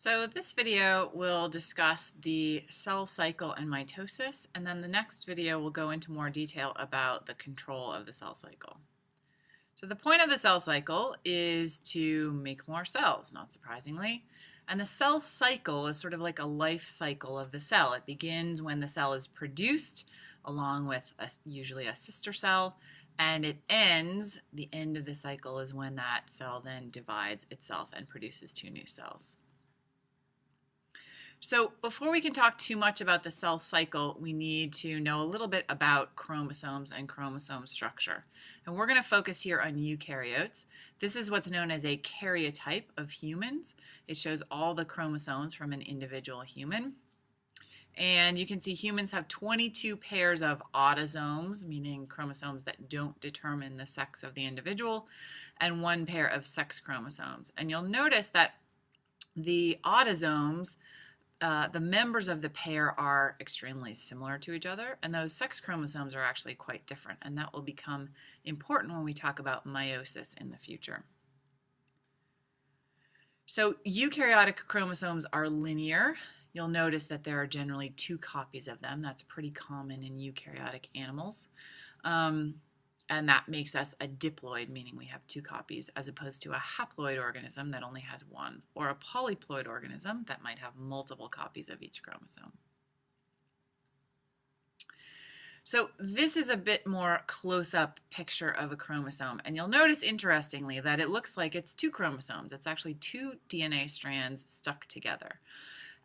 So this video will discuss the cell cycle and mitosis, and then the next video will go into more detail about the control of the cell cycle. So the point of the cell cycle is to make more cells, not surprisingly. And the cell cycle is sort of like a life cycle of the cell. It begins when the cell is produced, along with usually a sister cell, and it ends, the end of the cycle is when that cell then divides itself and produces two new cells. So before we can talk too much about the cell cycle, we need to know a little bit about chromosomes and chromosome structure. And we're going to focus here on eukaryotes. This is what's known as a karyotype of humans. It shows all the chromosomes from an individual human. And you can see humans have 22 pairs of autosomes, meaning chromosomes that don't determine the sex of the individual, and 1 pair of sex chromosomes. And you'll notice that the autosomes, the members of the pair are extremely similar to each other, and those sex chromosomes are actually quite different, and that will become important when we talk about meiosis in the future. So eukaryotic chromosomes are linear. You'll notice that there are generally 2 copies of them. That's pretty common in eukaryotic animals. And that makes us a diploid, meaning we have 2 copies, as opposed to a haploid organism that only has 1, or a polyploid organism that might have multiple copies of each chromosome. So this is a bit more close-up picture of a chromosome, and you'll notice, interestingly, that it looks like it's 2 chromosomes. It's actually 2 DNA strands stuck together.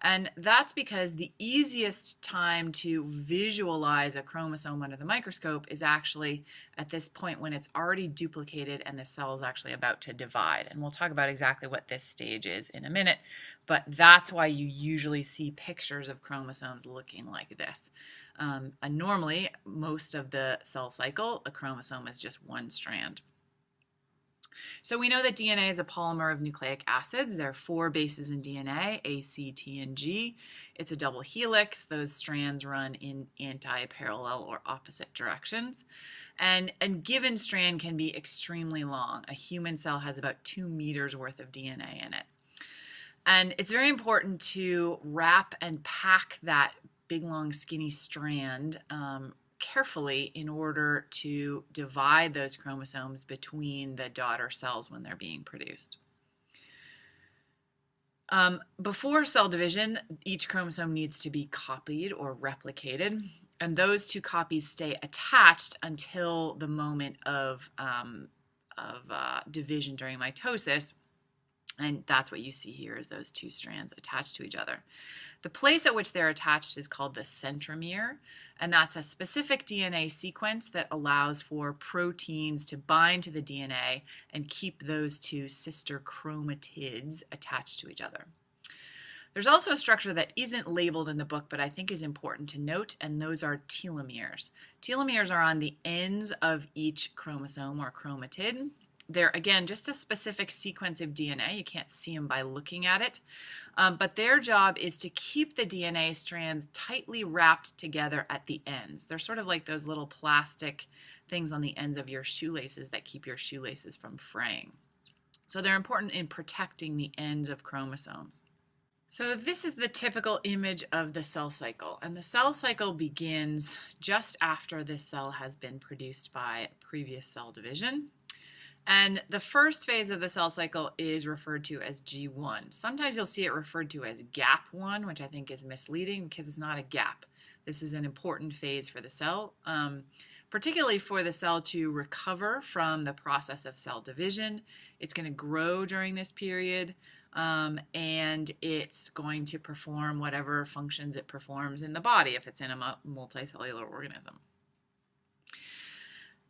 And that's because the easiest time to visualize a chromosome under the microscope is actually at this point when it's already duplicated and the cell is actually about to divide. And we'll talk about exactly what this stage is in a minute, but that's why you usually see pictures of chromosomes looking like this. And normally, most of the cell cycle, a chromosome is just 1 strand. So we know that DNA is a polymer of nucleic acids. There are 4 bases in DNA, A, C, T, and G. It's a double helix. Those strands run in anti-parallel or opposite directions. And a given strand can be extremely long. A human cell has about 2 meters worth of DNA in it. And it's very important to wrap and pack that big, long, skinny strand carefully in order to divide those chromosomes between the daughter cells when they're being produced. Before cell division, each chromosome needs to be copied or replicated, and those 2 copies stay attached until the moment of division during mitosis. And that's what you see here, is those 2 strands attached to each other. The place at which they're attached is called the centromere, and that's a specific DNA sequence that allows for proteins to bind to the DNA and keep those 2 sister chromatids attached to each other. There's also a structure that isn't labeled in the book, but I think is important to note, and those are telomeres. Telomeres are on the ends of each chromosome or chromatid. They're, again, just a specific sequence of DNA. You can't see them by looking at it. But their job is to keep the DNA strands tightly wrapped together at the ends. They're sort of like those little plastic things on the ends of your shoelaces that keep your shoelaces from fraying. So they're important in protecting the ends of chromosomes. So this is the typical image of the cell cycle. And the cell cycle begins just after this cell has been produced by previous cell division. And the first phase of the cell cycle is referred to as G1. Sometimes you'll see it referred to as gap 1, which I think is misleading because it's not a gap. This is an important phase for the cell, particularly for the cell to recover from the process of cell division. It's going to grow during this period, and it's going to perform whatever functions it performs in the body if it's in a multicellular organism.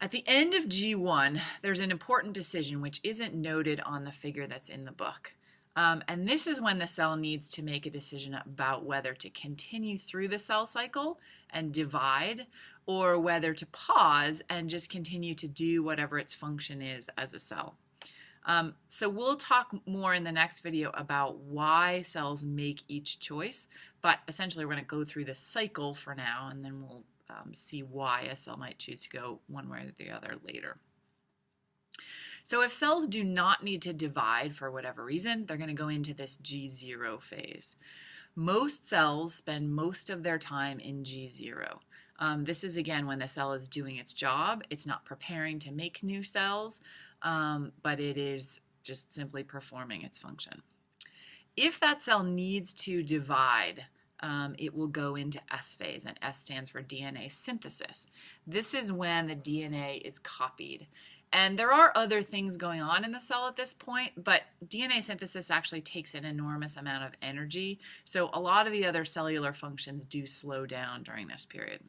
At the end of G1, there's an important decision which isn't noted on the figure that's in the book. And this is when the cell needs to make a decision about whether to continue through the cell cycle and divide, or whether to pause and just continue to do whatever its function is as a cell. So we'll talk more in the next video about why cells make each choice, but essentially we're going to go through the cycle for now, and then we'll see why a cell might choose to go one way or the other later. So if cells do not need to divide for whatever reason, they're going to go into this G0 phase. Most cells spend most of their time in G0. This is, again, when the cell is doing its job. It's not preparing to make new cells, but it is just simply performing its function. If that cell needs to divide, it will go into S phase, and S stands for DNA synthesis. This is when the DNA is copied. And there are other things going on in the cell at this point, but DNA synthesis actually takes an enormous amount of energy, so a lot of the other cellular functions do slow down during this period.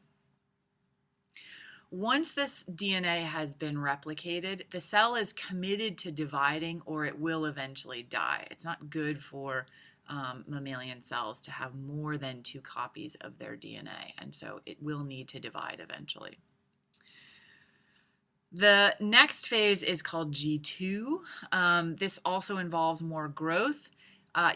Once this DNA has been replicated, the cell is committed to dividing, or it will eventually die. It's not good for mammalian cells to have more than 2 copies of their DNA, and so it will need to divide eventually. The next phase is called G2. This also involves more growth.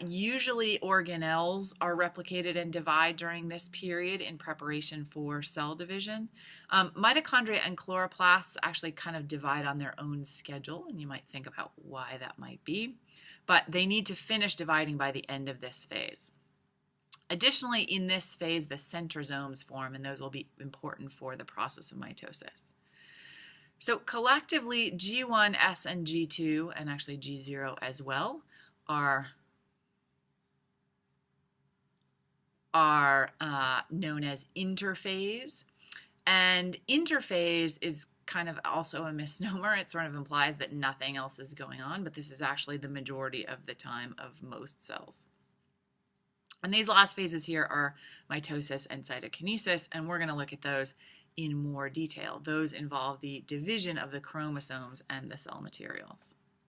Usually organelles are replicated and divide during this period in preparation for cell division. Mitochondria and chloroplasts actually kind of divide on their own schedule, and you might think about why that might be, but they need to finish dividing by the end of this phase. Additionally, in this phase, the centrosomes form, and those will be important for the process of mitosis. So collectively, G1, S, and G2, and actually G0 as well, are known as interphase. And interphase is kind of also a misnomer. It sort of implies that nothing else is going on, but this is actually the majority of the time of most cells. And these last phases here are mitosis and cytokinesis, and we're going to look at those in more detail. Those involve the division of the chromosomes and the cell materials.